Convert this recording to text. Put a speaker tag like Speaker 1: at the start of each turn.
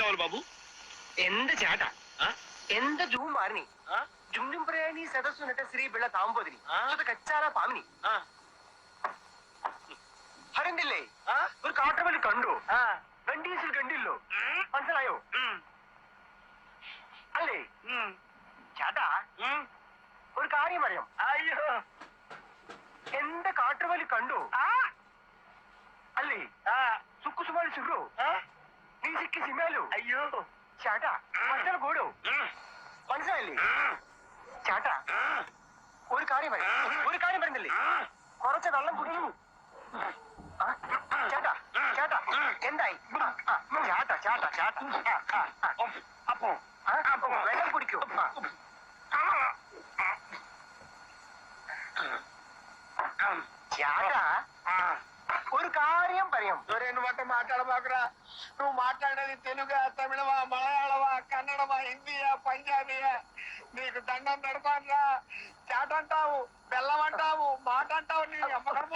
Speaker 1: కావాలి బాబు?
Speaker 2: ఎంత చేట ఎంత జూమ్ మారిని ജുംജും പ്രയാണി സദസ്സു നട്ട ശ്രീ പിള്ള താമ്പോതിരി കച്ചാല പാമിനി അറിഞ്ഞില്ലേ ഒരു കാട്ടുവലി കണ്ടു ഗണ്ടീസിൽ കണ്ടില്ലോ മനസ്സിലായോ അല്ലേ ചേട്ടാ ഒരു കാര്യം അറിയാം അയ്യോ എന്ത് കാട്ടുവലി കണ്ടു അല്ലേ സുക്കുസുമാരി ചുരു നീ സിക്കി സിമാലു അയ്യോ ചേട്ടാ മറ്റൊരു കൂടോ മനസ്സിലായില്ലേ ചേട്ടാ ഒരു കാര്യം പറയുന്നില്ലേ കുറച്ച് വെള്ളം കുടിച്ചു ചേട്ടാ ചേട്ടാ എന്തായി ചേട്ടാ ചേട്ടാ ചേട്ടാ അപ്പോ വെള്ളം കുടിക്കൂ ചേട്ടാ ഒരു കാര്യം പറയാം
Speaker 3: బట్ట మాట్లాడబాకురా నువ్వు మాట్లాడేది తెలుగా తమిళమా మలయాళమా కన్నడమా హిందీయా పంజాబీయా నీకు దండం పెడతానురా చాట అంటావు బెల్లం అంటావు మాట అంటావు నీ అమ్మగారు